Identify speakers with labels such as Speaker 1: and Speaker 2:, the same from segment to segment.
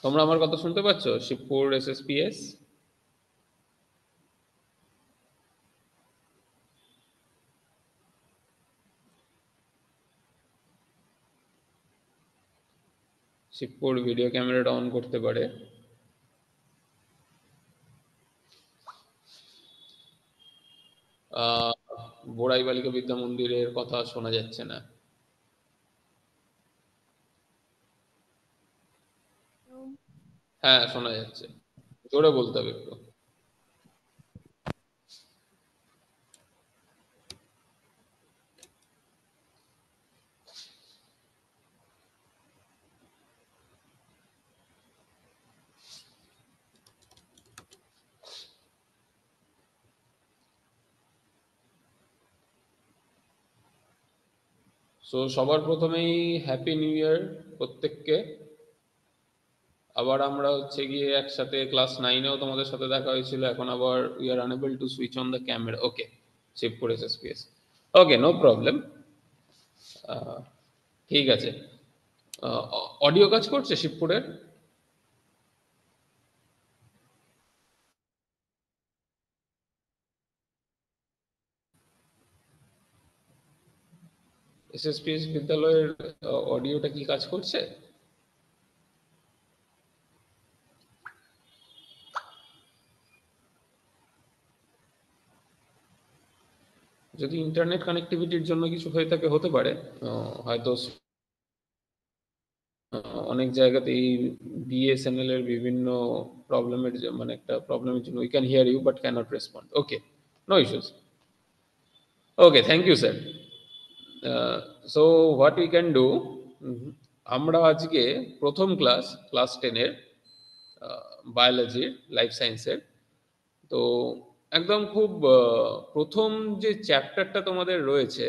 Speaker 1: তোমরা আমার কথা শুনতে পাচ্ছ? শিবপুর এসএসপিএস। শিবপুর ভিডিও ক্যামেরাটা অন করতে পারে। বোড়াই বালিকা বিদ্যা মন্দিরের কথা শোনা যাচ্ছে না। হ্যাঁ, শোনা যাচ্ছে। জোরে বলতে হবে একটু। সো সবার প্রথমেই হ্যাপি নিউ ইয়ার প্রত্যেককে। আবার আমরা হচ্ছে গিয়ে একসাথে ক্লাস 9-এও তোমাদের সাথে দেখা হয়েছিল, এখন আবার we are unable to switch on the camera. Okay, Shibpur SSPS. Okay, no problem. ঠিক আছে। অডিও কাজ করছে শিবপুরের? এসএসপিএস বিদ্যালয়ের অডিওটা কি কাজ করছে? যদি ইন্টারনেট কানেক্টিভিটির জন্য কিছু হয়ে থাকে হতে পারে। হয়তো অনেক জায়গাতেই বিএসএনএল এর বিভিন্ন প্রবলেমের মানে একটা প্রবলেমের জন্য we can hear you but can't respond. Okay, no issues. Okay, thank you sir. So what we can do, আমরা আজকে প্রথম ক্লাস, ক্লাস 10-এর বায়োলজির, লাইফ সায়েন্সের। তো একদম খুব প্রথম যে চ্যাপ্টারটা তোমাদের রয়েছে,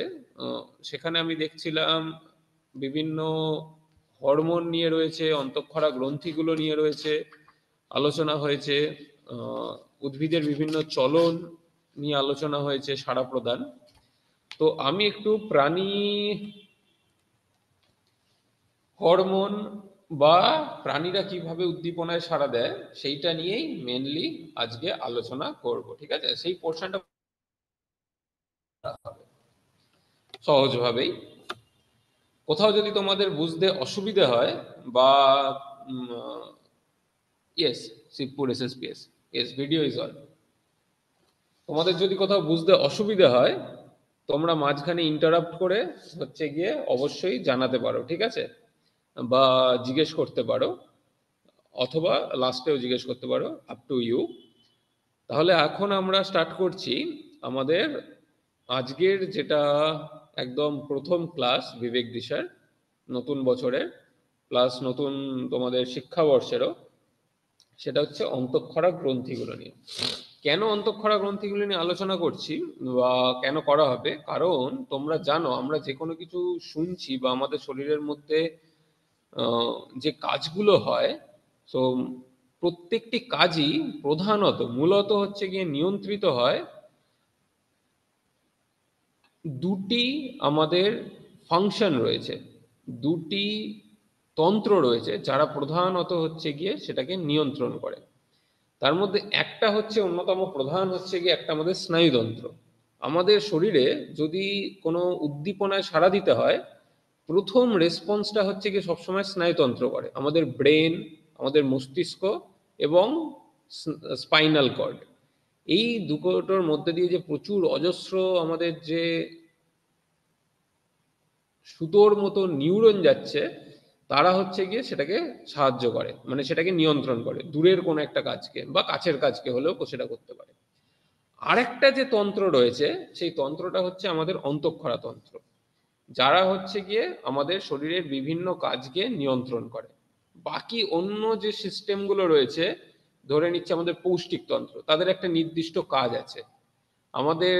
Speaker 1: সেখানে আমি দেখছিলাম বিভিন্ন হরমোন নিয়ে রয়েছে, অন্তঃক্ষরা গ্রন্থিগুলো নিয়ে রয়েছে, আলোচনা হয়েছে। উদ্ভিদের বিভিন্ন চলন নিয়ে আলোচনা হয়েছে, সাড়া প্রদান। তো আমি একটু প্রাণী হরমোন বা প্রাণীরা কিভাবে উদ্দীপনায় সাড়া দেয় সেইটা নিয়েই মেনলি আজকে আলোচনা করব। ঠিক আছে, সেই পোর্শনটা সহজভাবেই। কোথাও যদি তোমাদের বুঝতে অসুবিধা হয় বা yes, Shibpur SSPS, yes, video is on. তোমাদের যদি কোথাও বুঝতে অসুবিধা হয়, তোমরা মাঝখানে ইন্টারাপ্ট করে হচ্ছে গিয়ে অবশ্যই জানাতে পারো, ঠিক আছে? বা জিজ্ঞেস করতে পারো, অথবা লাস্টেও জিজ্ঞেস করতে পারো, আপ টু ইউ। তাহলে এখন আমরা স্টার্ট করছি আমাদের আজকের যেটা একদম প্রথম ক্লাস বিবেক দিশার, নতুন বছরের প্লাস নতুন তোমাদের শিক্ষাবর্ষেরও। সেটা হচ্ছে অন্তঃক্ষরা গ্রন্থিগুলো নিয়ে। কেন অন্তঃক্ষরা গ্রন্থিগুলো নিয়ে আলোচনা করছি বা কেন করা হবে, কারণ তোমরা জানো আমরা যে কোনো কিছু শুনছি বা আমাদের শরীরের মধ্যে যে কাজগুলো হয়, তো প্রত্যেকটি কাজই প্রধানত মূলত হচ্ছে গিয়ে নিয়ন্ত্রিত হয় দুটি আমাদের ফাংশন রয়েছে, দুটি তন্ত্র রয়েছে যারা প্রধানত হচ্ছে গিয়ে সেটাকে নিয়ন্ত্রণ করে। তার মধ্যে একটা হচ্ছে অন্যতম প্রধান হচ্ছে গিয়ে একটা আমাদের স্নায়ুতন্ত্র। আমাদের শরীরে যদি কোনো উদ্দীপনায় সাড়া দিতে হয়, প্রথম রেসপন্সটা হচ্ছে গিয়ে সবসময় স্নায়ুতন্ত্র করে, আমাদের ব্রেন, আমাদের মস্তিষ্ক এবং স্পাইনাল কর্ড। এই দুটোর মধ্যে দিয়ে যে প্রচুর অজস্র আমাদের যে সুতোর মতো নিউরন যাচ্ছে, তারা হচ্ছে গিয়ে সেটাকে সাহায্য করে, মানে সেটাকে নিয়ন্ত্রণ করে, দূরের কোনো একটা কাজকে বা কাছের কাজকে হলেও সেটা করতে পারে। আরেকটা যে তন্ত্র রয়েছে, সেই তন্ত্রটা হচ্ছে আমাদের অন্তঃক্ষরা তন্ত্র, যারা হচ্ছে গিয়ে আমাদের শরীরের বিভিন্ন কাজকে নিয়ন্ত্রণ করে। বাকি অন্য যে সিস্টেমগুলো রয়েছে, ধরে নিচ্ছে আমাদের পৌষ্টিক তন্ত্র, তাদের একটা নির্দিষ্ট কাজ আছে। আমাদের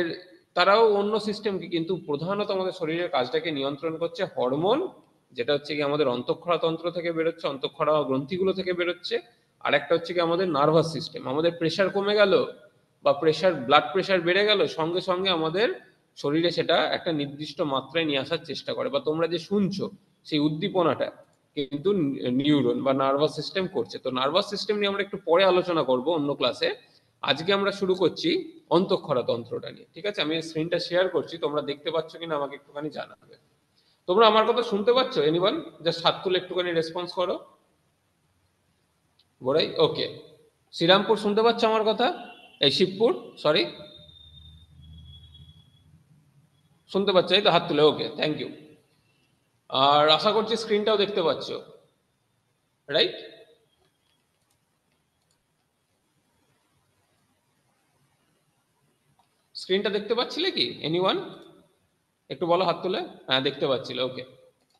Speaker 1: তারাও অন্য সিস্টেমকে, কিন্তু প্রধানত আমাদের শরীরের কাজটাকে নিয়ন্ত্রণ করছে হরমোন, যেটা হচ্ছে কি আমাদের অন্তঃক্ষরা তন্ত্র থেকে বেরোচ্ছে, অন্তঃক্ষরা গ্রন্থিগুলো থেকে বেরোচ্ছে। আর একটা হচ্ছে কি আমাদের নার্ভাস সিস্টেম, আমাদের প্রেশার কমে গেল বা প্রেশার, ব্লাড প্রেশার বেড়ে গেল, সঙ্গে সঙ্গে আমাদের শরীরে সেটা একটা নির্দিষ্ট মাত্রায় নিয়ে আসার চেষ্টা করে, বা তোমরা যে শুনছো সেই উদ্দীপনাটা কিন্তু নিউরন বা নার্ভাস সিস্টেম করছে। তো নার্ভাস সিস্টেম নিয়ে আমরা একটু পরে আলোচনা করব অন্য ক্লাসে। আজকে আমরা শুরু করছি অন্তঃক্ষরা তন্ত্রটা নিয়ে। ঠিক আছে, আমি স্ক্রিনটা শেয়ার করছি, তোমরা দেখতে পাচ্ছ কিনা আমাকে একটুখানি জানাবে। তোমরা আমার কথা শুনতে পাচ্ছ? এনিওয়ান জাস্ট হাত তুলে একটুখানি রেসপন্স করো। গোড়াই ওকে। শ্রীরামপুর শুনতে পাচ্ছ আমার কথা? এই শিবপুর, সরি, শুনতে পাচ্ছ? এই তো হাত তুলে, ওকে, থ্যাংক ইউ। আর আশা করছি স্ক্রিনটাও দেখতে পাচ্ছ, রাইট? স্ক্রিনটা দেখতে পাচ্ছিলে কি এনিওয়ান? একটু বলো হাত তুলে। হ্যাঁ, দেখতে পাচ্ছিলে, ওকে,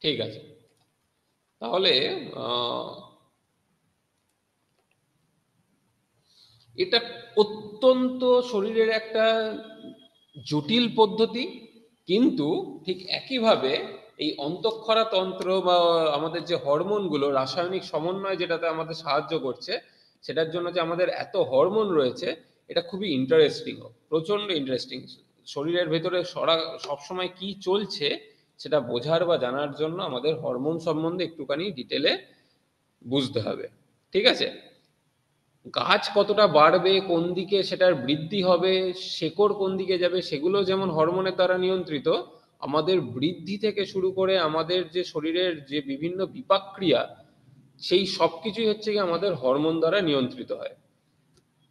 Speaker 1: ঠিক আছে। তাহলে এটা অত্যন্ত শরীরের একটা জটিল পদ্ধতি, কিন্তু ঠিক একইভাবে এই অন্তঃক্ষরা তন্ত্র বা আমাদের যে হরমোনগুলো রাসায়নিক সমন্বয় যেটাতে আমাদের সাহায্য করছে, সেটার জন্য যে আমাদের এত হরমোন রয়েছে, এটা খুবই ইন্টারেস্টিং, প্রচন্ড ইন্টারেস্টিং। শরীরের ভেতরে সবসময় কি চলছে সেটা বোঝার বা জানার জন্য আমাদের হরমোন সম্বন্ধে একটুখানি ডিটেলে বুঝতে হবে। ঠিক আছে, গাছ কতটা বাড়বে, কোন দিকে সেটার বৃদ্ধি হবে, শেকড় কোন দিকে যাবে, সেগুলো যেমন হরমোনের দ্বারা নিয়ন্ত্রিত, আমাদের বৃদ্ধি থেকে শুরু করে আমাদের যে শরীরের যে বিভিন্ন বিপাক ক্রিয়া, সেই সব কিছুই হচ্ছে কি আমাদের হরমোন দ্বারা নিয়ন্ত্রিত হয়।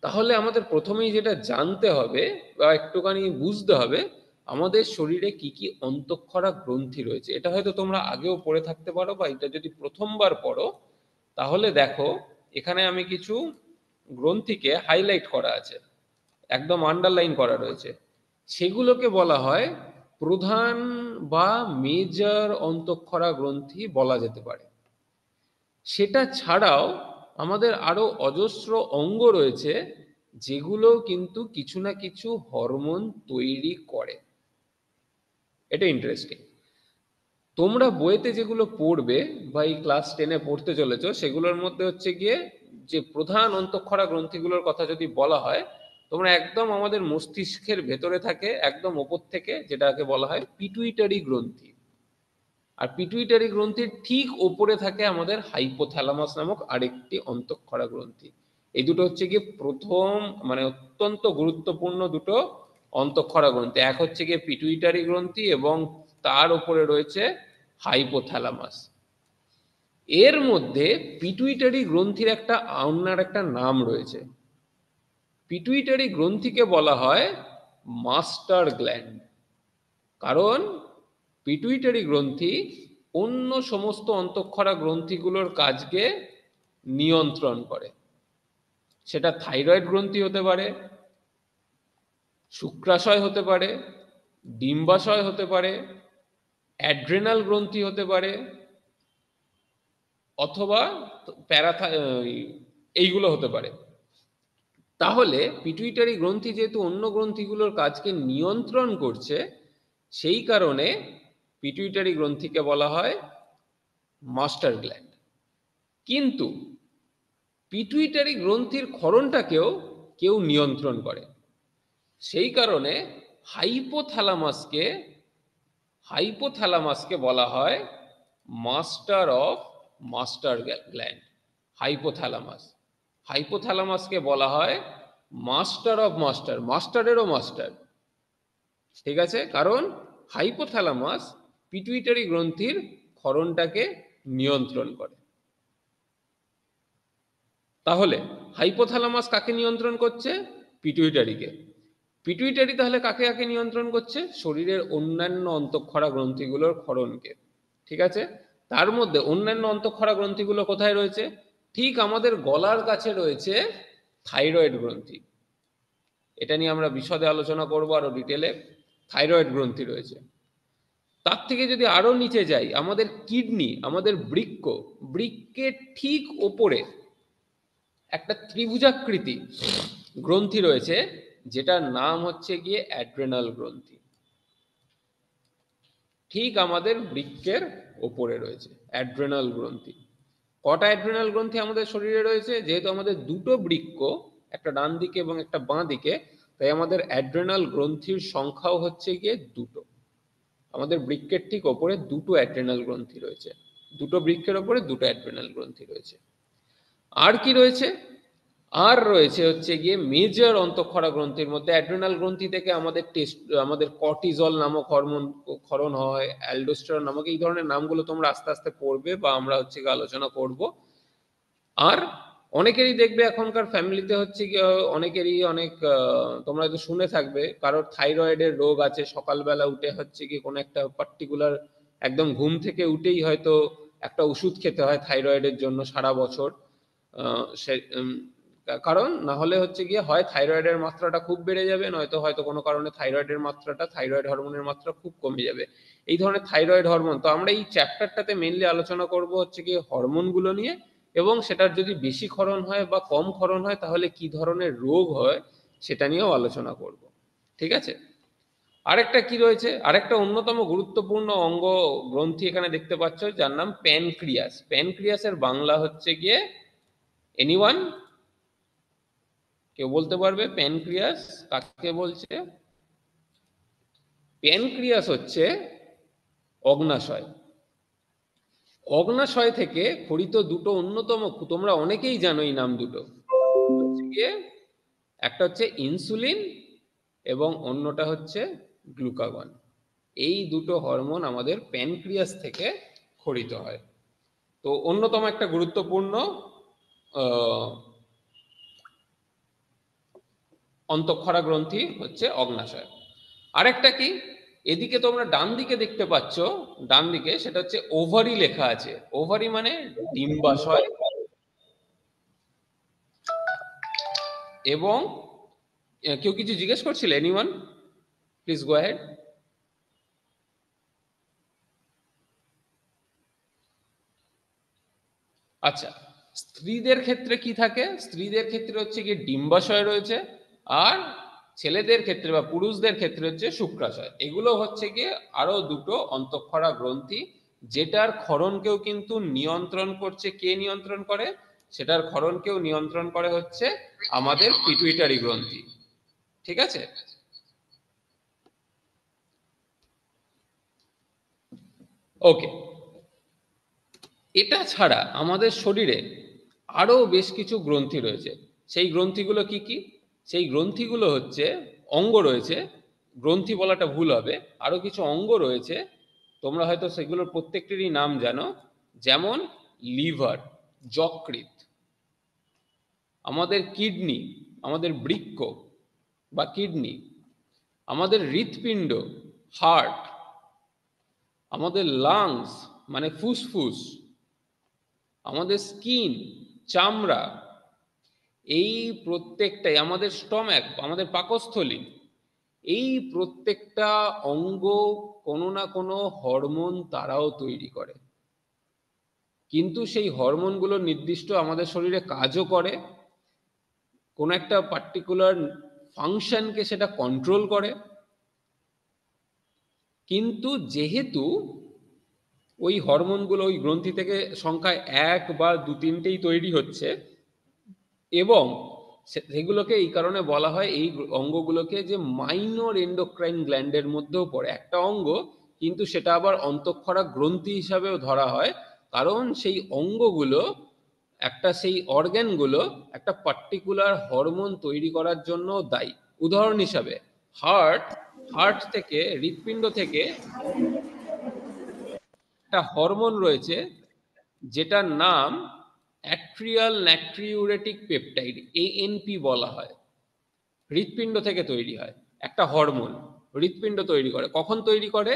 Speaker 1: তাহলে আমাদের প্রথমেই যেটা জানতে হবে বা একটুখানি বুঝতে হবে, আমাদের শরীরে কি কি অন্তঃক্ষরা গ্রন্থি রয়েছে। এটা হয়তো তোমরা আগেও পড়ে থাকতে পারো, বা এটা যদি প্রথমবার পড়ো তাহলে দেখো এখানে আমি কিছু গ্রন্থিকে হাইলাইট করা আছে, একদম আন্ডারলাইন করা রয়েছে। সেগুলোকে বলা হয় প্রধান বা মেজর অন্তঃক্ষরা গ্রন্থি বলা যেতে পারে। সেটা ছাড়াও আমাদের আরো অজস্র অঙ্গ রয়েছে, যেগুলো কিন্তু কিছু না কিছু হরমোন তৈরি করে। এটা ইন্টারেস্টিং। তোমরা বইতে যেগুলো পড়বে বা এই ক্লাস 10-এ পড়তে চলেছো, সেগুলোর মধ্যে হচ্ছে গিয়ে যে প্রধান অন্তঃক্ষরা গ্রন্থিগুলোর কথা যদি বলা হয়, তোমরা একদম আমাদের মস্তিষ্কের ভেতরে থাকে একদম ওপর থেকে, যেটাকে বলা হয় পিটুইটারি গ্রন্থি। আর পিটুইটারি গ্রন্থির ঠিক ওপরে থাকে আমাদের হাইপোথ্যালামাস নামক আরেকটি অন্তঃক্ষরা গ্রন্থি। এই দুটো হচ্ছে গিয়ে প্রথম, মানে অত্যন্ত গুরুত্বপূর্ণ দুটো অন্তঃক্ষরা গ্রন্থি। এক হচ্ছে গিয়ে পিটুইটারি গ্রন্থি এবং তার উপরে রয়েছে হাইপোথ্যালামাস। এর মধ্যে পিটুইটারি গ্রন্থির একটা অন্যার একটা নাম রয়েছে। পিটুইটারি গ্রন্থিকে বলা হয় মাস্টার গ্ল্যান্ড, কারণ পিটুইটারি গ্রন্থি অন্য সমস্ত অন্তঃক্ষরা গ্রন্থিগুলোর কাজকে নিয়ন্ত্রণ করে। সেটা থাইরয়েড গ্রন্থি হতে পারে, শুক্রাশয় হতে পারে, ডিম্বাশয় হতে পারে, অ্যাড্রেনাল গ্রন্থি হতে পারে, অথবা এইগুলো হতে পারে। তাহলে পিটুইটারি গ্রন্থি যেহেতু অন্য গ্রন্থিগুলোর কাজকে নিয়ন্ত্রণ করছে, সেই কারণে পিটুইটারি গ্রন্থিকে বলা হয় মাস্টার গ্ল্যান্ড। কিন্তু পিটুইটারি গ্রন্থির ক্ষরণটাকেও কেউ নিয়ন্ত্রণ করে। সেই কারণে হাইপোথ্যালামাসকে হাইপোথ্যালামাসকে বলা হয় master of master gland. Hypothalamus, হাইপোথ্যালামাসকে বলা হয় মাস্টার অফ মাস্টার, মাস্টারেরও মাস্টার। ঠিক আছে, কারণ হাইপোথ্যালামাস পিটুইটারি গ্রন্থির ক্ষরণটাকে নিয়ন্ত্রণ করে। তাহলে হাইপোথ্যালামাস কাকে নিয়ন্ত্রণ করছে? পিটুইটারিকে। পিটুইটারি তাহলে কাকে কাকে নিয়ন্ত্রণ করছে? শরীরের অন্যান্য অন্তঃক্ষরা গ্রন্থিগুলোর ক্ষরণকে। ঠিক আছে, তার মধ্যে অন্যান্য অন্তঃক্ষরা গ্রন্থিগুলো কোথায় রয়েছে? ঠিক আমাদের গলার কাছে রয়েছে থাইরয়েড গ্রন্থি। এটা নিয়ে আমরা বিশদে আলোচনা করবো আরো ডিটেলে। থাইরয়েড গ্রন্থি রয়েছে। তার থেকে যদি আরো নিচে যাই, আমাদের কিডনি, আমাদের বৃক্ক, বৃক্কের ঠিক ওপরে একটা ত্রিভুজাকৃতি গ্রন্থি রয়েছে, যেটার নাম হচ্ছে গিয়ে অ্যাড্রেনাল গ্রন্থি। ঠিক আমাদের বৃক্কের ওপরে রয়েছে অ্যাড্রেনাল গ্রন্থি। কটা অ্যাড্রেনাল গ্রন্থি আমাদের শরীরে রয়েছে? যেহেতু আমাদের দুটো বৃক্ক, একটা ডান দিকে এবং একটা বাঁ দিকে, তাই আমাদের অ্যাড্রেনাল গ্রন্থির সংখ্যাও হচ্ছে গিয়ে দুটো। আমাদের বৃক্কের ঠিক ওপরে দুটো অ্যাড্রেনাল গ্রন্থি রয়েছে, দুটো বৃক্ষের ওপরে দুটো অ্যাড্রেনাল গ্রন্থি রয়েছে। আর কি রয়েছে? আর রয়েছে হচ্ছে গিয়ে মেজর অন্তঃক্ষরা গ্রন্থির মধ্যে অ্যাড্রেনাল গ্রন্থি থেকে আমাদের কর্টিজল নামক হরমোন ক্ষরণ হয়, অ্যালডোস্টেরন নামক, এই ধরনের নামগুলো তোমরা আস্তে আস্তে পড়বে বা আমরা হচ্ছে গিয়ে আলোচনা করব। আর অনেকেরই দেখবে এখনকার ফ্যামিলিতে হচ্ছে কি অনেকেরই অনেক তোমরা হয়তো শুনে থাকবে কারোর থাইরয়েডের রোগ আছে, সকালবেলা উঠে হচ্ছে কি কোনো একটা পার্টিকুলার একদম ঘুম থেকে উঠেই হয়তো একটা ওষুধ খেতে হয় থাইরয়েডের জন্য সারা বছর। সে কারণ না হলে হচ্ছে গিয়ে হয় থাইরয়েডের মাত্রাটা খুব বেড়ে যাবে, নয়তো হয়তো কোনো কারণে থাইরয়েড হরমোনের মাত্রা খুব কমে যাবে। এই ধরনের থাইরয়েড হরমোন, তো আমরা এই চ্যাপ্টারটাতে মেনলি আলোচনা করব হচ্ছে গিয়ে হরমোনগুলো নিয়ে, এবং সেটার যদি বেশি ক্ষরণ হয় বা কম ক্ষরণ হয় তাহলে কি ধরনের রোগ হয় সেটা নিয়েও আলোচনা করব। ঠিক আছে? আরেকটা কি রয়েছে, আরেকটা অন্যতম গুরুত্বপূর্ণ অঙ্গ গ্রন্থি এখানে দেখতে পাচ্ছ, যার নাম প্যানক্রিয়াস। প্যানক্রিয়াসের বাংলা হচ্ছে গিয়ে এনিওয়ান, কেউ বলতে পারবে প্যানক্রিয়াস কাকে বলছে? প্যানক্রিয়াস হচ্ছে অগ্নাশয়। অগ্নাশয় থেকে খরিত দুটো অন্যতম, তোমরা অনেকেই জানো এই নাম দুটো, হচ্ছে গিয়ে একটা হচ্ছে ইনসুলিন এবং অন্যটা হচ্ছে গ্লুকাগন। এই দুটো হরমোন আমাদের প্যানক্রিয়াস থেকে খরিত হয়। তো অন্যতম একটা গুরুত্বপূর্ণ অন্তঃক্ষরা গ্রন্থি হচ্ছে অগ্নাশয়। আরেকটা কি, এদিকে তোমরা ডান দিকে দেখতে পাচ্ছ, ডান দিকে সেটা হচ্ছে ওভারি লেখা আছে। ওভারি মানে ডিম্বাশয়। এবং কেউ কিছু জিজ্ঞেস করছিল? Anyone please go ahead. আচ্ছা, স্ত্রীদের ক্ষেত্রে কি থাকে? স্ত্রীদের ক্ষেত্রে হচ্ছে কি ডিম্বাশয় রয়েছে, আর ছেলেদের ক্ষেত্রে বা পুরুষদের ক্ষেত্রে হচ্ছে শুক্রাশয়। এগুলো হচ্ছে গিয়ে আরো দুটো অন্তঃক্ষরা গ্রন্থি, যেটার ক্ষরণকেও কিন্তু নিয়ন্ত্রণ করছে। কে নিয়ন্ত্রণ করে? সেটার ক্ষরণকেও নিয়ন্ত্রণ করে হচ্ছে আমাদের পিটুইটারি গ্রন্থি। ঠিক আছে? ওকে, এটা ছাড়া আমাদের শরীরে আরো বেশ কিছু গ্রন্থি রয়েছে। সেই গ্রন্থিগুলো কি কি? সেই গ্রন্থিগুলো হচ্ছে অঙ্গ রয়েছে, গ্রন্থি বলাটা ভুল হবে, আরো কিছু অঙ্গ রয়েছে। তোমরা হয়তো সেগুলোর প্রত্যেকটিরই নাম জানো, যেমন লিভার, যকৃৎ, আমাদের কিডনি, আমাদের বৃক্ক বা কিডনি, আমাদের হৃৎপিণ্ড, হার্ট, আমাদের লাংস মানে ফুসফুস, আমাদের স্কিন, চামড়া, এই প্রত্যেকটাই, আমাদের স্টম্যাক, আমাদের পাকস্থলী, এই প্রত্যেকটা অঙ্গ কোনো না কোনো হরমোন তারাও তৈরি করে। কিন্তু সেই হরমোনগুলো নির্দিষ্ট আমাদের শরীরে কাজও করে, কোনো একটা পার্টিকুলার ফাংশনকে সেটা কন্ট্রোল করে। কিন্তু যেহেতু ওই হরমোনগুলো ওই গ্রন্থি থেকে সংখ্যায় এক বা দু তিনটেই তৈরি হচ্ছে, এবং সেগুলোকে এই কারণে বলা হয়, এই অঙ্গগুলোকে, যে মাইনর এন্ডোক্রাইন গ্ল্যান্ডের মধ্যেও পড়ে একটা অঙ্গ, কিন্তু সেটা আবার অন্তঃক্ষরা গ্রন্থি হিসাবেও ধরা হয়, কারণ সেই অঙ্গগুলো, সেই অর্গ্যানগুলো একটা পার্টিকুলার হরমোন তৈরি করার জন্য দায়ী। উদাহরণ হিসাবে হার্ট, হার্ট থেকে, হৃৎপিণ্ড থেকে একটা হরমোন রয়েছে যেটার নাম অ্যাট্রিয়াল নাট্রিউরেটিক পেপটাইড, এএনপি বলা হয়। হৃৎপিণ্ড থেকে তৈরি হয় একটা হরমোন, হৃৎপিণ্ড তৈরি করে। কখন তৈরি করে?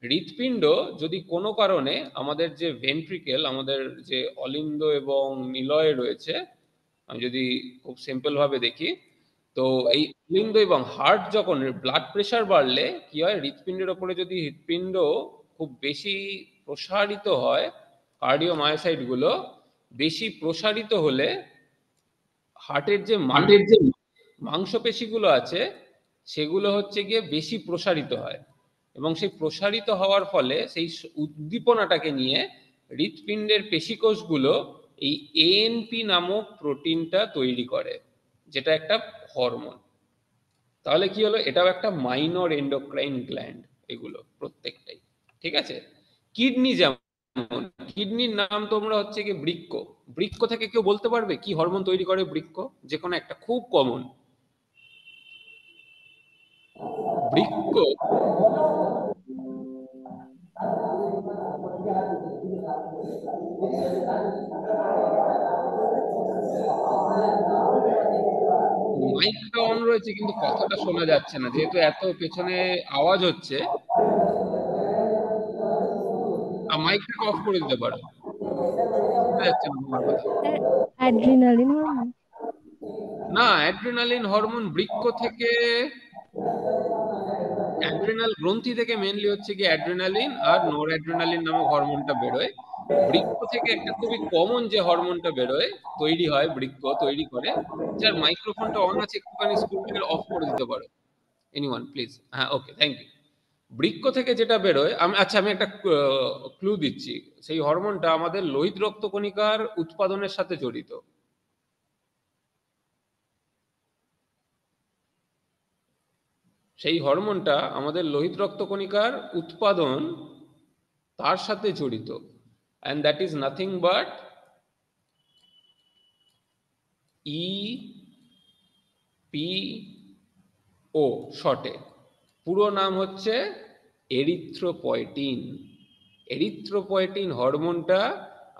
Speaker 1: হৃৎপিণ্ড যদি কোনো কারণে, আমাদের যে ভেন্ট্রিকেল, আমাদের যে অলিন্দ এবং নিলয় রয়েছে, আমি যদি খুব সিম্পল ভাবে দেখি, তো এই অলিন্দ এবং হার্ট, যখন ব্লাড প্রেশার বাড়লে কি হয়, হৃৎপিণ্ডের ওপরে যদি হৃৎপিণ্ড খুব বেশি প্রসারিত হয়, কার্ডিওমায়োসাইট গুলো বেশি প্রসারিত হলে হার্টের যে মাংসপেশিগুলো আছে সেগুলো হচ্ছে গিয়ে বেশি প্রসারিত হয়, এবং সেই প্রসারিত হওয়ার ফলে সেই উদ্দীপনাটাকে নিয়ে হৃৎপিণ্ডের পেশিকোষগুলো এই এএনপি নামক প্রোটিনটা তৈরি করে, যেটা একটা হরমোন। তাহলে কি হলো? এটাও একটা মাইনর এন্ডোক্রাইন গ্ল্যান্ড, এগুলো প্রত্যেকটাই। ঠিক আছে? কিডনি যেমন, কিডনির নাম তোমরা হচ্ছে কি বৃক্ক। বৃক্ক থেকে কেউ বলতে পারবে কি হরমোন তৈরি করে বৃক্ক? যে কোনো একটা, খুব কমন। বৃক্ক মাইকটা অন রয়েছে কিন্তু কথাটা শোনা যাচ্ছে না, যেহেতু এত পেছনে আওয়াজ হচ্ছে। মাইকটাকে অফ করে দিতে পারো, শোনা যাচ্ছে না তোমার কথা।
Speaker 2: Adrenaline hormone.
Speaker 1: না, অ্যাড্রিনালিন হরমোন বৃক্ক থেকে, অ্যাড্রিনাল গ্রন্থি থেকে মেনলি হচ্ছে কি অ্যাড্রিনালিন আর নোর অ্যাড্রিনালিন নামক হরমোনটা বেরোয়। বৃক্ক থেকে একটা খুবই কমন যে হরমোনটা বেরোয়, তৈরি হয়, বৃক্ক তৈরি করে। যার মাইক্রোফোনটা অন আছে, একটুখানি স্ক্রিনটাকে অফ করে দিতে পারো এনিওয়ান প্লিজ। হ্যাঁ, ওকে, থ্যাংক ইউ। বৃক্ক থেকে যেটা বেরোয়, আমি একটা ক্লু দিচ্ছি। সেই হরমোনটা আমাদের লোহিত রক্তকণিকার উৎপাদনের সাথে জড়িত। সেই হরমোনটা আমাদের লোহিত রক্তকণিকার উৎপাদন তার সাথে জড়িত, and that is nothing but EPO শর্টে। পুরো নাম হচ্ছে এরিথ্রোপয়েটিন। এরিথ্রোপয়েটিন হরমোনটা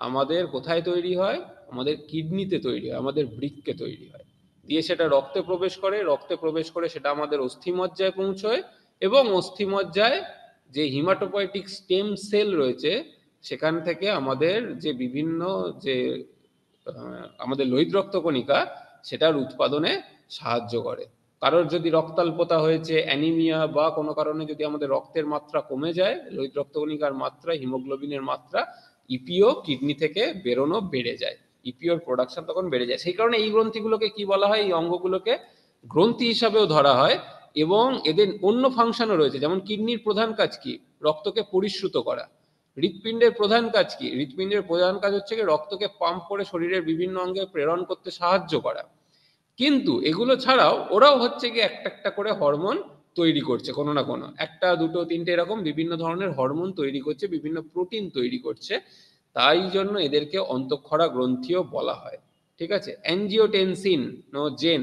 Speaker 1: আমাদের কোথায় তৈরি হয়? আমাদের কিডনিতে তৈরি হয়, আমাদের বৃক্কে তৈরি হয়, দিয়ে সেটা রক্তে প্রবেশ করে, রক্তে প্রবেশ করে সেটা আমাদের অস্থিমজ্জায় পৌঁছয়, এবং অস্থিমজ্জায় যে হিমাটোপয়েটিক স্টেম সেল রয়েছে সেখান থেকে আমাদের যে বিভিন্ন যে আমাদের লোহিত রক্তকণিকা, সেটার উৎপাদনে সাহায্য করে। কারোর যদি রক্তাল্পতা হয়েছে, অ্যানিমিয়া, বা কোনো কারণে যদি আমাদের রক্তের মাত্রা কমে যায়, লোহিত রক্তকণিকার মাত্রা, হিমোগ্লোবিনের মাত্রা, ইপিও কিডনি থেকে বেরোনো বেড়ে যায়, ইপিওর প্রোডাকশন তখন বেড়ে যায়। সেই কারণে এই গ্রন্থিগুলোকে কি বলা হয়, এই অঙ্গগুলোকে গ্রন্থি হিসাবেও ধরা হয়। এবং এদের অন্য ফাংশনও রয়েছে, যেমন কিডনির প্রধান কাজ কি? রক্তকে পরিশ্রুত করা। হৃৎপিণ্ডের প্রধান কাজ কি? হৃৎপিণ্ডের প্রধান কাজ হচ্ছে কি রক্তকে পাম্প করে শরীরের বিভিন্ন অঙ্গে প্রেরণ করতে সাহায্য করা। কিন্তু এগুলো ছাড়াও ওরাও হচ্ছে কি একটা একটা করে হরমোন তৈরি করছে, কোনো না কোনো একটা, দুটো, তিনটে, এরকম বিভিন্ন ধরনের হরমোন তৈরি করছে, বিভিন্ন প্রোটিন তৈরি করছে। তাই জন্য এদেরকে অন্তঃক্ষরা গ্রন্থিও বলা হয়। ঠিক আছে? অ্যাঞ্জিওটেনসিন জেন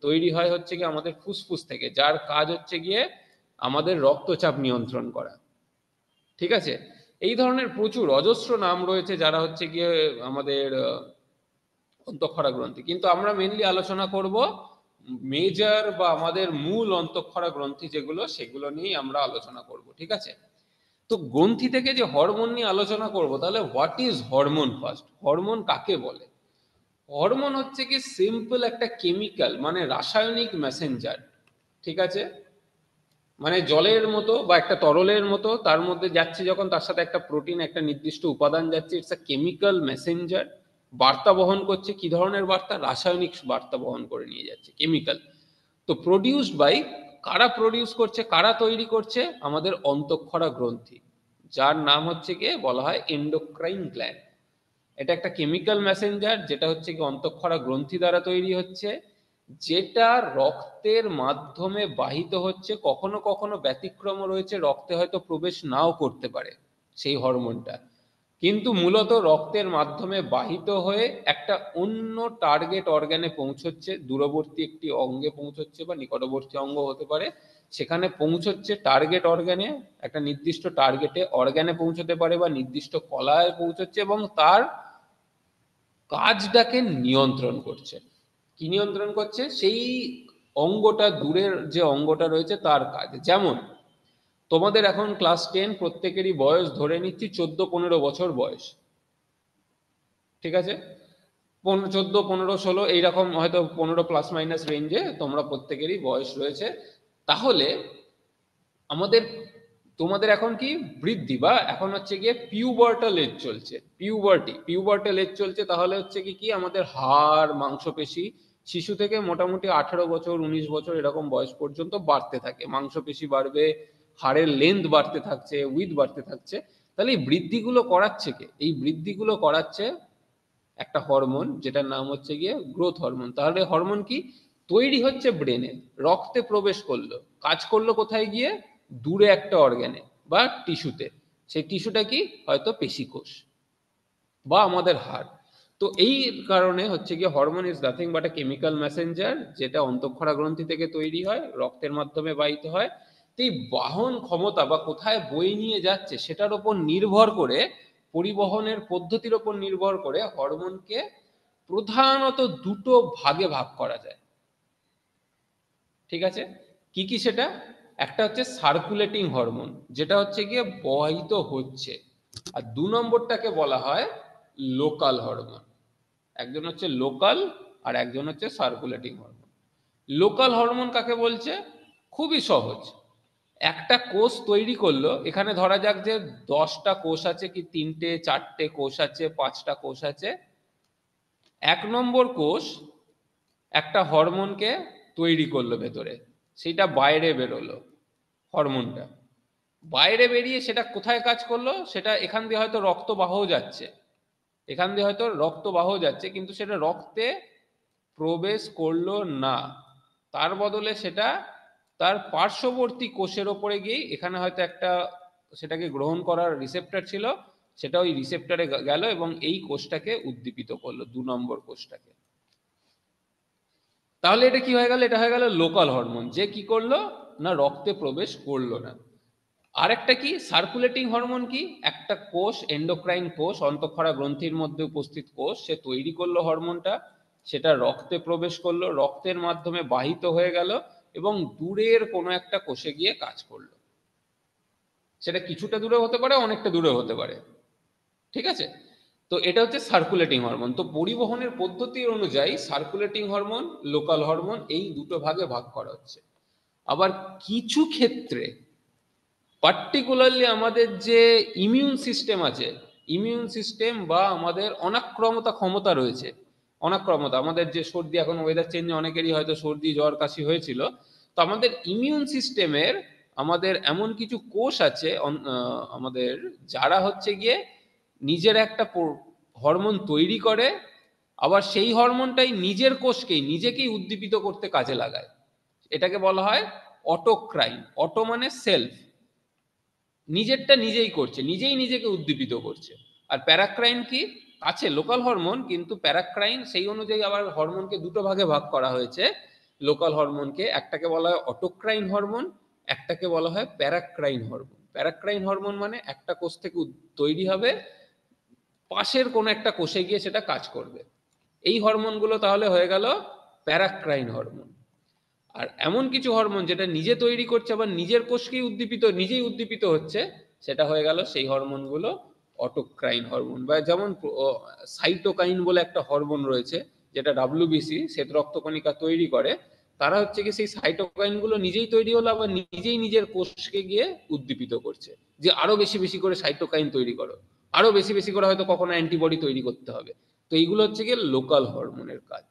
Speaker 1: তৈরি হয় হচ্ছে কি আমাদের ফুসফুস থেকে, যার কাজ হচ্ছে গিয়ে আমাদের রক্তচাপ নিয়ন্ত্রণ করা। ঠিক আছে? এই ধরনের প্রচুর অজস্র নাম রয়েছে যারা হচ্ছে গিয়ে আমাদের অন্তঃক্ষরা গ্রন্থি। কিন্তু আমরা মেনলি আলোচনা করব মেজর বা আমাদের মূল অন্তঃক্ষরা গ্রন্থি যেগুলো, সেগুলো নিয়েই আমরা আলোচনা করব। ঠিক আছে? তো গ্রন্থি থেকে যে হরমোন নিয়ে আলোচনা করব, তাহলে what is hormone? First, hormone কাকে বলে? হরমোন হচ্ছে কি সিম্পল একটা কেমিক্যাল, মানে রাসায়নিক মেসেঞ্জার। ঠিক আছে? মানে জলের মতো বা একটা তরলের মতো, তার মধ্যে যাচ্ছে যখন, তার সাথে একটা প্রোটিন, একটা নির্দিষ্ট উপাদান যাচ্ছে, ইটস আ কেমিক্যাল মেসেঞ্জার। বার্তা বহন করছে, কি ধরনের বার্তা? রাসায়নিক বার্তা বহন করে নিয়ে যাচ্ছে, কেমিক্যাল। তো প্রডিউসড বাই, কারা প্রডিউস করছে, কারা তৈরি করছে? আমাদের অন্তঃক্ষরা গ্রন্থি, যার নাম হচ্ছে গিয়ে বলা হয় এন্ডোক্রাইন গ্ল্যান্ড। এটা একটা কেমিক্যাল মেসেঞ্জার, যেটা হচ্ছে কি অন্তঃক্ষরা গ্রন্থি দ্বারা তৈরি হচ্ছে, যেটা রক্তের মাধ্যমে বাহিত হচ্ছে। কখনো কখনো ব্যতিক্রম রয়েছে, রক্তে হয়তো প্রবেশ নাও করতে পারে সেই হরমোনটা, কিন্তু মূলত রক্তের মাধ্যমে বাহিত হয়ে একটা অন্য টার্গেট অর্গানে পৌঁছচ্ছে, দূরবর্তী একটি অঙ্গে পৌঁছচ্ছে বা নিকটবর্তী অঙ্গ হতে পারে, সেখানে পৌঁছচ্ছে টার্গেট অর্গানে, একটা নির্দিষ্ট টার্গেটে অর্গানে পৌঁছতে পারে বা নির্দিষ্ট কলায় পৌঁছচ্ছে, এবং তার কাজটাকে নিয়ন্ত্রণ করছে। কি নিয়ন্ত্রণ করছে? সেই অঙ্গটা, দূরের যে অঙ্গটা রয়েছে তার কাজ। যেমন তোমাদের এখন ক্লাস 10, প্রত্যেকেরই বয়স ধরে নিচ্ছি 14-15 বছর বয়স। ঠিক আছে? 14, 15, 16 এইরকম, হয়তো 15 প্লাস মাইনাস রেঞ্জে তোমরা প্রত্যেকেরই বয়স রয়েছে। তাহলে আমাদের, তোমাদের এখন কি বৃদ্ধি, বা এখন হচ্ছে গিয়ে পিউবার্টাল এজ চলছে, পিউবার্টাল এজ চলছে। তাহলে হচ্ছে কি কি আমাদের হাড়, মাংসপেশি শিশু থেকে মোটামুটি 18 বছর, 19 বছর এরকম বয়স পর্যন্ত বাড়তে থাকে, মাংসপেশি বাড়বে, হাড়ের লেন্থ বাড়তে থাকছে, উইথ বাড়তে থাকছে। তাহলে এই বৃদ্ধিগুলো করাচ্ছে কে? এই বৃদ্ধিগুলো করাচ্ছে একটা হরমোন, যেটার নাম হচ্ছে গিয়ে গ্রোথ হরমোন। তাহলে হরমোন কি তৈরি হচ্ছে? ব্রেনে, রক্তে প্রবেশ করলো, কাজ করলো কোথায় গিয়ে? দূরে একটা অর্গানে বা টিস্যুতে। সেই টিস্যুটা কি? হয়তো পেশিকোষ। বা আমাদের হাড়। তো এই কারণে হচ্ছে গিয়ে hormone is nothing but a chemical Messenger, যেটা অন্তঃক্ষরা গ্রন্থি থেকে তৈরি হয়, রক্তের মাধ্যমে বাহিত হয়। তো এই বাহন ক্ষমতা বা কোথায় বয়ে নিয়ে যাচ্ছে সেটার উপর নির্ভর করে, পরিবহনের পদ্ধতির উপর নির্ভর করে হরমোনকে প্রধানত দুটো ভাগে ভাগ করা যায়। ঠিক আছে, কি কি সেটা? একটা হচ্ছে সার্কুলেটিং হরমোন, যেটা হচ্ছে গিয়ে বহিত হচ্ছে, আর দু নম্বরটাকে বলা হয় লোকাল হরমোন। একজন হচ্ছে লোকাল আর একজন হচ্ছে সার্কুলেটিং হরমোন। লোকাল হরমোন কাকে বলছে? খুবই সহজ। একটা কোষ তৈরি করলো, এখানে ধরা যাক যে 10টা কোষ আছে, কি 3টে 4টে কোষ আছে, 5টা কোষ আছে। 1 নম্বর কোষ একটা হরমোনকে তৈরি করলো ভেতরে, সেটা বাইরে বেরোলো হরমোনটা। বাইরে বেরিয়ে সেটা কোথায় কাজ করলো? সেটা এখান দিয়ে হয়তো রক্তবাহ যাচ্ছে, এখান দিয়ে হয়তো রক্তবাহ যাচ্ছে, কিন্তু সেটা রক্তে প্রবেশ করলো না। তার বদলে সেটা তার পার্শ্ববর্তী কোষের ওপরে গিয়ে, এখানে হয়তো একটা সেটাকে গ্রহণ করার রিসেপ্টর ছিল, সেটা ওই রিসেপ্টরে গেল এবং এই কোষটাকে উদ্দীপিত করলো, 2 নম্বর কোষটাকে। তাহলে এটা কি হয়ে গেল? এটা হয়ে গেল লোকাল হরমোন, যে কি করলো না রক্তে প্রবেশ করলো না। আরেকটা কি সার্কুলেটিং হরমোন? কি একটা কোষ, এন্ডোক্রাইন কোষ, অন্তঃক্ষরা গ্রন্থির মধ্যে উপস্থিত কোষ, সে তৈরি করলো হরমোনটা, সেটা রক্তে প্রবেশ করলো, রক্তের মাধ্যমে বাহিত হয়ে গেল এবং দূরের কোনো একটা কোষে গিয়ে কাজ করলো। সেটা কিছুটা দূরে হতে পারে, অনেকটা দূরে হতে পারে। ঠিক আছে, তো এটা হচ্ছে সার্কুলেটিং হরমোন। তো পরিবহনের পদ্ধতি অনুযায়ী সার্কুলেটিং হরমোন, লোকাল হরমোন, এই দুটো ভাগে ভাগ করা হচ্ছে। আবার কিছু ক্ষেত্রে পার্টিকুলারলি আমাদের যে ইমিউন সিস্টেম আছে, ইমিউন সিস্টেম বা আমাদের অনাক্রমতা ক্ষমতা রয়েছে, অনাক্রমতা, আমাদের যে সর্দি, এখন ওয়েদার চেঞ্জে অনেকেরই হয়তো সর্দি জ্বর কাশি হয়েছিল, তো আমাদের ইমিউন সিস্টেমের আমাদের এমন কিছু কোষ আছে আমাদের, যারা হচ্ছে গিয়ে নিজের একটা হরমোন তৈরি করে, আবার সেই হরমোনটাই নিজের কোষকেই নিজেকেই উদ্দীপিত করতে কাজে লাগায়। এটাকে বলা হয় অটোক্রাইন। অটো মানে সেলফ, নিজেরটা নিজেই করছে, নিজেই নিজেকে উদ্দীপিত করছে। আর প্যারাক্রাইন কি? আছে লোকাল হরমোন, কিন্তু প্যারাক্রাইন সেই অনুযায়ী আবার হরমোনকে দুটো ভাগে ভাগ করা হয়েছে। লোকাল হরমোনকে একটাকে বলা হয় অটোক্রাইন হরমোন, একটাকে বলা হয় প্যারাক্রাইন হরমোন। প্যারাক্রাইন হরমোন মানে একটা কোষ থেকে তৈরি হবে, পাশের কোনো একটা কোষে গিয়ে সেটা কাজ করবে। এই হরমোনগুলো তাহলে হয়ে গেল প্যারাক্রাইন হরমোন। আর এমন কিছু হরমোন যেটা নিজে তৈরি করছে, আবার নিজের কোষকেই নিজেই উদ্দীপিত হচ্ছে, সেটা হয়ে গেল সেই হরমোনগুলো অটোক্রাইন হরমোন। বা যেমন সাইটোকাইন বলে একটা হরমোন রয়েছে, যেটা ডাব্লিউবিসি শ্বেত রক্তকণিকা তৈরি করে। তারা হচ্ছে কি সেই সাইটোকাইনগুলো নিজেই তৈরি হলো, আবার নিজেই নিজের কোষকে গিয়ে উদ্দীপিত করছে, যে আরো বেশি বেশি করে সাইটোকাইন তৈরি করো, আরো বেশি বেশি করে হয়তো কখনো অ্যান্টিবডি তৈরি করতে হবে। তো এইগুলো হচ্ছে গিয়ে লোকাল হরমোনের কাজ।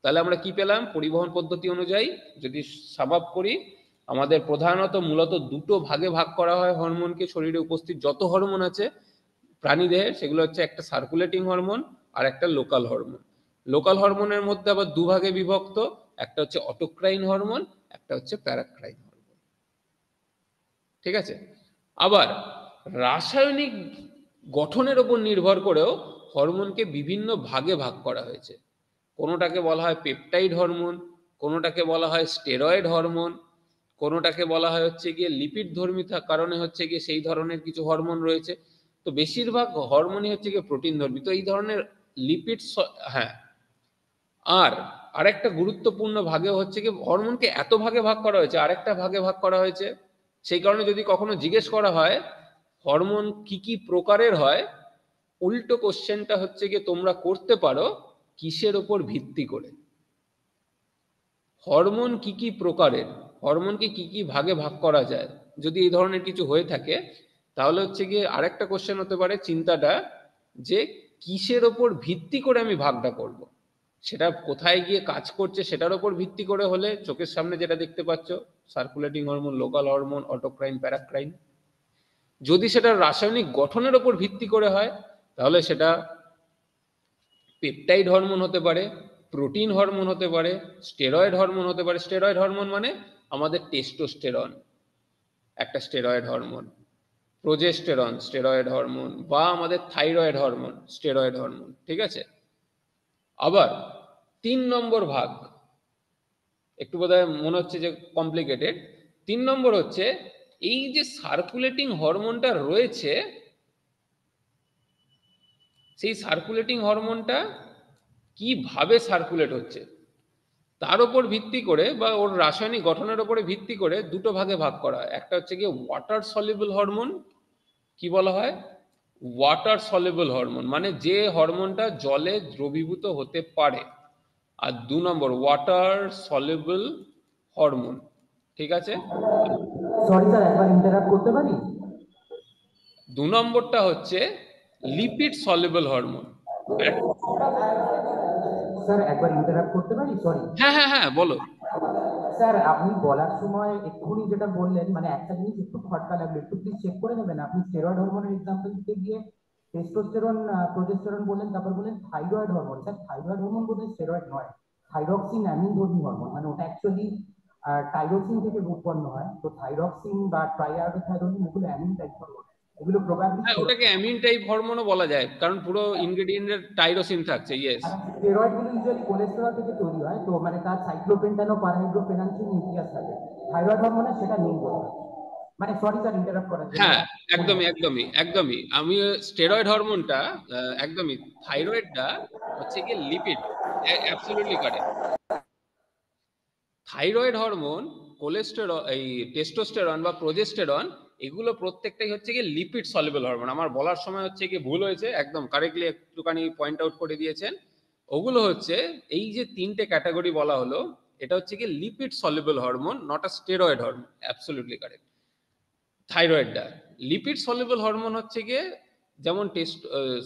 Speaker 1: তাহলে আমরা কি পেলাম? পরিবহন পদ্ধতি অনুযায়ী যদি সাবাব করি, আমাদের প্রধানত মূলত দুটো ভাগে ভাগ করা হয় হরমোনকে। শরীরে উপস্থিত যত হরমোন আছে প্রাণীদেহের, সেগুলো হচ্ছে একটা সার্কুলেটিং হরমোন আর একটা লোকাল হরমোন। লোকাল হরমোনের মধ্যে আবার দুভাগে বিভক্ত, একটা হচ্ছে অটোক্রাইন হরমোন, একটা হচ্ছে প্যারাক্রাইন হরমোন। ঠিক আছে, আবার রাসায়নিক গঠনের উপর নির্ভর করেও হরমোনকে বিভিন্ন ভাগে ভাগ করা হয়েছে। কোনোটাকে বলা হয় পেপটাইড হরমোন, কোনোটাকে বলা হয় স্টেরয়েড হরমোন, কোনোটাকে বলা হয় হচ্ছে গিয়ে লিপিড ধর্মী কারণে হচ্ছে গিয়ে সেই ধরনের কিছু হরমোন রয়েছে। তো বেশিরভাগ হরমোনই হচ্ছে গিয়ে প্রোটিন ধর্মী। তো এই ধরনের লিপিড, হ্যাঁ। আর আরেকটা গুরুত্বপূর্ণ ভাগে হচ্ছে কি, হরমোনকে এত ভাগে ভাগ করা হয়েছে, আরেকটা ভাগে ভাগ করা হয়েছে। সেই কারণে যদি কখনো জিজ্ঞেস করা হয় হরমোন কি কি প্রকারের হয়, উল্টো কোশ্চেনটা হচ্ছে গিয়ে তোমরা করতে পারো কিসের ওপর ভিত্তি করে। হরমোন কি কি প্রকারের, হরমোনকে কি কি ভাগে ভাগ করা যায়, যদি এই ধরনের কিছু হয়ে থাকে, তাহলে হচ্ছে গিয়ে আরেকটা কোশ্চেন হতে পারে চিন্তাটা, যে কিসের ওপর ভিত্তি করে আমি ভাগটা করব। সেটা কোথায় গিয়ে কাজ করছে সেটার ওপর ভিত্তি করে হলে চোখের সামনে যেটা দেখতে পাচ্ছ, সার্কুলেটিং হরমোন, লোকাল হরমোন, অটোক্রাইন, প্যারাক্রাইন। যদি সেটা রাসায়নিক গঠনের ওপর ভিত্তি করে হয়, তাহলে সেটা পেপটাইড হরমোন হতে পারে, প্রোটিন হরমোন হতে পারে, স্টেরয়েড হরমোন হতে পারে। স্টেরয়েড হরমোন মানে আমাদের টেস্টোস্টেরন, একটা steroid hormone. Progesterone steroid hormone, বা আমাদের থাইরয়েড হরমোন স্টেরয়েড হরমোন, ঠিক আছে। আবার 3 নম্বর ভাগ, একটু বোধহয় মনে হচ্ছে যে কমপ্লিকেটেড। 3 নম্বর হচ্ছে এই যে সার্কুলেটিং হরমোনটা রয়েছে, সেই সার্কুলেটিং হরমোনটা কিভাবে সার্কুলেট হচ্ছে তার উপর ভিত্তি করে বা ওর রাসায়নিক গঠনের উপরে ভিত্তি করে দুটো ভাগে ভাগ করা হয়। একটা হচ্ছে গিয়ে ওয়াটার সলিউবল হরমোন, কি বলা হয়, ওয়াটার সলিউবল হরমোন, মানে যে হরমোনটা জলে দ্রবীভূত হতে পারে। আর 2 নম্বর ওয়াটার সলিউবল হরমোন, ঠিক আছে।
Speaker 3: সরি স্যার, একবার ইন্টারাপ্ট করতে পারি?
Speaker 1: 2 নম্বরটা হচ্ছে লিপিড সলিউবল হরমোন।
Speaker 3: স্যার একবার ইন্টারাপ্ট করতে পারি? সরি
Speaker 1: হ্যাঁ হ্যাঁ হ্যাঁ, বলো।
Speaker 3: স্যার, আপনি বলার সময় এক্ষুনি যেটা বললেন, মানে একটা জিনিস একটু খটকা লাগলো, একটু প্লিজ চেক করে নেবেন। আপনি স্টেরয়েড হরমোনের এক্সাম্পল দিতে গিয়ে টেস্টোস্টেরন, প্রোজেস্টেরন বললেন, তারপর বললেন thyroid hormone. Sir thyroid hormone বোধহয় স্টেরয়েড নয়, থাইরক্সিন অ্যামিন ধর্মী হরমোন, মানে ওটা অ্যাকচুয়ালি টাইরোসিন থেকে উৎপন্ন হয়। তো থাইরক্সিন বা ট্রাইআয়োডোথাইরোনিন এগুলো অ্যামিন টাইপ হরমোন, এগুলো প্রবাবলি
Speaker 1: হ্যাঁ, ওটাকে অ্যামিন টাইপ হরমোনও বলা যায়, কারণ পুরো ইনগ্রেডিয়েন্টের টাইরোসিন থাকছে, ইয়েস।
Speaker 3: স্টেরয়েড গুলো ইউজুয়ালি কোলেস্টেরল থেকে তৈরি হয়, তো মানে তার সাইক্লোপেন্টান ও পারহাইড্রোফেনানচিন নিউক্লিয়াস থাকে। থাইরয়েড হরমোনে সেটা নেই বলতে, মানে সরি স্যার ইন্টারাপ্ট করার জন্য।
Speaker 1: হ্যাঁ, একদমই একদমই একদমই, আমি স্টেরয়েড হরমোনটা একদমই, থাইরয়েডটা হচ্ছে কি lipid, absolutely correct. Thyroid hormone, cholesterol, এই টেস্টোস্টেরন বা প্রোজেস্টেরন, এগুলো প্রত্যেকটাই হচ্ছে কি লিপিড সলিউবল হরমোন। আমার বলার সময় হচ্ছে কি ভুল হয়েছে, একদম কারেক্টলি একটুখানি পয়েন্ট আউট করে দিয়েছেন। ওগুলো হচ্ছে এই যে 3টে ক্যাটাগরি বলা হলো, এটা হচ্ছে কি lipid soluble hormone, not a steroid hormone, absolutely correct. থাইরয়েডটা লিপিড সলিউবল হরমোন হচ্ছে গিয়ে, যেমন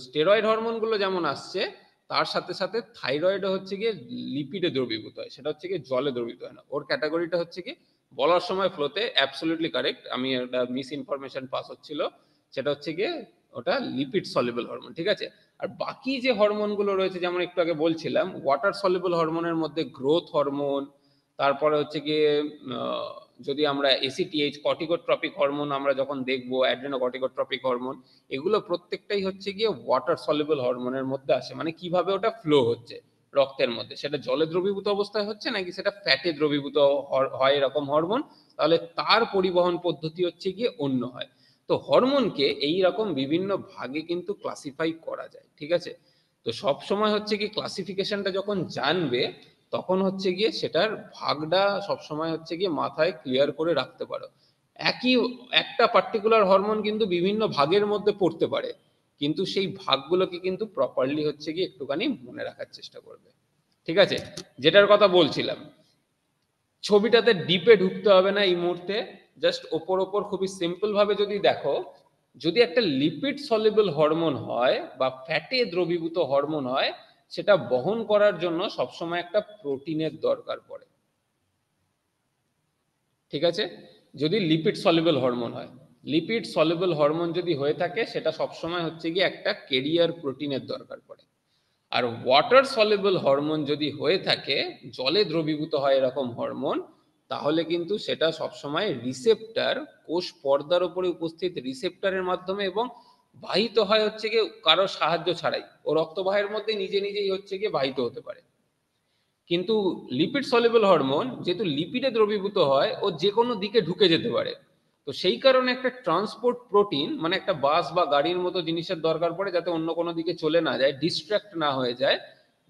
Speaker 1: স্টেরয়েড হরমোনগুলো যেমন আসছে, তার সাথে সাথে থাইরয়েডও হচ্ছে গিয়ে লিপিডে দ্রবীভূত হয়, সেটা হচ্ছে গিয়ে জলে দ্রবীভূত হয় না। ওর ক্যাটাগরিটা হচ্ছে কি বলার সময় ফ্লোতে অ্যাবসলিউটলি কারেক্ট, আমি একটা মিস ইনফরমেশন পাস হচ্ছিল, সেটা হচ্ছে গিয়ে ওটা লিপিড সলিউবল হরমোন, ঠিক আছে। আর বাকি যে হরমোনগুলো রয়েছে, যেমন একটু আগে বলছিলাম, ওয়াটার সলিউবল হরমোনের মধ্যে গ্রোথ হরমোন, তারপরে হচ্ছে গিয়ে যদি আমরা এসিটিএইচ কর্টিকোট্রপিক হরমোন আমরা যখন দেখবো, অ্যাড্রেনোকর্টিকোট্রপিক হরমোন, এগুলো প্রত্যেকটাই হচ্ছে গিয়ে ওয়াটার সলিউবল হরমোনের মধ্যে আসে। মানে কিভাবে ওটা ফ্লো হচ্ছে রক্তের মধ্যে, সেটা জলে দ্রবীভূত অবস্থায় হচ্ছে নাকি সেটা ফ্যাটে দ্রবীভূত হয় এরকম হরমোন, তাহলে তার পরিবহন পদ্ধতি হচ্ছে গিয়ে অন্য হয়। তো হরমোনকে এই রকম বিভিন্ন ভাগে কিন্তু ক্লাসিফাই করা যায়, ঠিক আছে। তো সব সময় হচ্ছে কি ক্লাসিফিকেশনটা যখন জানবে, তখন হচ্ছে গিয়ে সেটার ভাগটা সবসময় হচ্ছে গিয়ে মাথায় ক্লিয়ার করে রাখতে পারো। একই একটা পার্টিকুলার হরমোন কিন্তু বিভিন্ন ভাগের মধ্যে পড়তে পারে, কিন্তু সেই ভাগগুলোকে কিন্তু প্রপারলি হচ্ছে গিয়ে একটুখানি মনে রাখার চেষ্টা করবে, ঠিক আছে। যেটার কথা বলছিলাম, ছবিটাতে ডিপে ঢুকতে হবে না এই মুহূর্তে, জাস্ট ওপর ওপর খুবই সিম্পল ভাবে যদি দেখো, যদি একটা লিপিড সলিউবল হরমোন হয় বা ফ্যাটে দ্রবীভূত হরমোন হয়, সেটা বহন করার জন্য সবসময় একটা প্রোটিনের দরকার পড়ে, ঠিক আছে। যদি লিপিড সলিউবল হরমোন হয়, লিপিড সলিউবল হরমোন যদি হয়ে থাকে, সেটা সবসময় হচ্ছে গিয়ে একটা ক্যারিয়ার প্রোটিনের দরকার পড়ে। আর ওয়াটার সলিউবল হরমোন যদি হয়ে থাকে, জলে দ্রবীভূত হয় এরকম হরমোন, তাহলে কিন্তু সেটা সবসময় রিসেপ্টার, কোষ পর্দার উপরে উপস্থিত রিসেপ্টারের মাধ্যমে এবং বাহিত হয় হচ্ছে গিয়ে কারো সাহায্য ছাড়াই, ও রক্তবাহের মধ্যে নিজে নিজেই হচ্ছে গিয়ে বাহিত হতে পারে। কিন্তু লিপিড সলিউবল হরমোন যেহেতু লিপিডে দ্রবীভূত হয়, ও যে কোনো দিকে ঢুকে যেতে পারে। তো সেই কারণে একটা ট্রান্সপোর্ট প্রোটিন, মানে একটা বাস বা গাড়ির মতো জিনিসের দরকার পড়ে, যাতে অন্য কোনো দিকে চলে না যায়, ডিস্ট্র্যাক্ট না হয়ে যায়,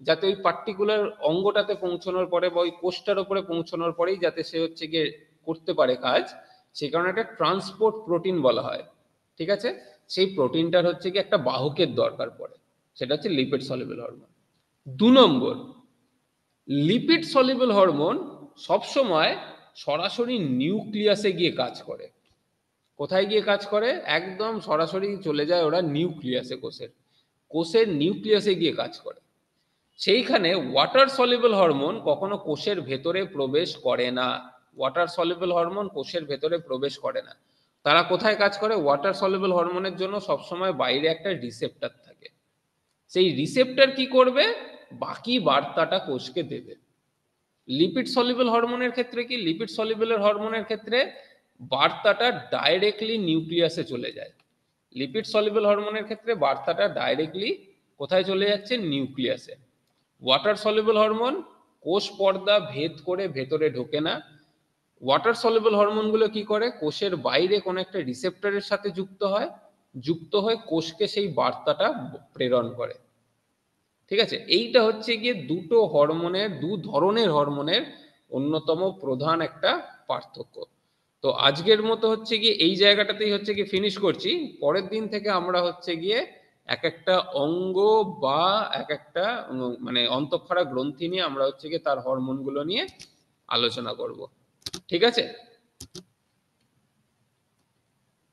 Speaker 1: যাতে ওই পার্টিকুলার অঙ্গটাতে পৌঁছানোর পরে বা ওই কোষটার উপরে পৌঁছানোর পরেই যাতে সে হচ্ছে গিয়ে করতে পারে কাজ। সেই কারণে একটা ট্রান্সপোর্ট প্রোটিন বলা হয়, ঠিক আছে। সেই প্রোটিনটার হচ্ছে কি একটা বাহকের দরকার পড়ে, সেটা হচ্ছে লিপিড সলিউবল হরমোন। 2 নম্বর, লিপিড সলিউবল হরমোন সবসময় সরাসরি নিউক্লিয়াসে গিয়ে কাজ করে। কোথায় গিয়ে কাজ করে? একদম সরাসরি চলে যায় ওরা নিউক্লিয়াসে, কোষের নিউক্লিয়াসে গিয়ে কাজ করে। সেইখানে ওয়াটার সলিউবল হরমোন কখনো কোষের ভেতরে প্রবেশ করে না, ওয়াটার সলিউবল হরমোন কোষের ভেতরে প্রবেশ করে না। তারা কোথায় কাজ করে? ওয়াটার সলিউবল হরমোনের জন্য সবসময় বাইরে একটা রিসেপ্টর থাকে, সেই রিসেপ্টর কি করবে? বাকি বার্তাটা কোষকে দেবে। লিপিড সলিউবল হরমোনের ক্ষেত্রে কি? লিপিড সলিউবল হরমোনের ক্ষেত্রে বার্তাটা ডাইরেক্টলি নিউক্লিয়াসে চলে যায়। লিপিড সলিউবল হরমোনের ক্ষেত্রে বার্তাটা ডাইরেক্টলি কোথায় চলে যাচ্ছে? নিউক্লিয়াসে। ওয়াটার সলিউবল হরমোন কোষ পর্দা ভেদ করে ভেতরে ঢোকে না। ওয়াটার সলিউবল হরমোনগুলো কি করে? কোষের বাইরে কোনো একটা রিসেপ্টরের সাথে যুক্ত হয়ে কোষকে সেই বার্তাটা প্রেরণ করে। ঠিক আছে, এইটা হচ্ছে গিয়ে দু ধরনের হরমোনের অন্যতম প্রধান একটা পার্থক্য। তো আজকের মতো হচ্ছে গিয়ে এই জায়গাটাতেই হচ্ছে গিয়ে ফিনিশ করছি। পরের দিন থেকে আমরা হচ্ছে গিয়ে এক একটা অঙ্গ বা এক একটা মানে অন্তঃক্ষরা গ্রন্থি নিয়ে আমরা হচ্ছে গিয়ে তার হরমোনগুলো নিয়ে আলোচনা করব। ঠিক আছে,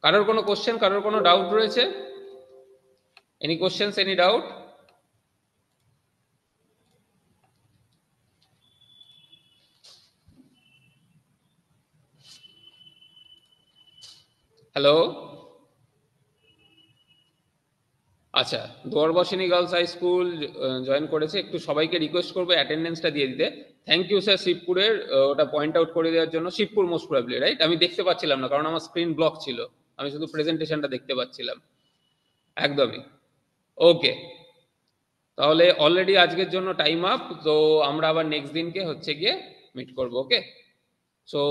Speaker 1: কারোর কোনো কোশ্চেন, কারোর কোনো ডাউট রয়েছে? Any questions, any doubt? Hello, আচ্ছা, দোয়ারবসিনী গার্লস হাই স্কুল জয়েন করেছে। একটু সবাইকে রিকোয়েস্ট করবো অ্যাটেন্ডেন্সটা দিয়ে দিতে। থ্যাংক ইউ স্যার শিবপুরের ওটা পয়েন্ট আউট করে দেওয়ার জন্য। Shibpur most probably, right? আমি দেখতে পাচ্ছিলাম না কারণ আমার স্ক্রিন ব্লক ছিল, আমি শুধু প্রেজেন্টেশনটা দেখতে পাচ্ছিলাম। একদমই ওকে। তাহলে অলরেডি আজকের জন্য টাইম আপ, তো আমরা আবার নেক্সট দিনকে হচ্ছে গিয়ে মিট করবো। ওকে, সো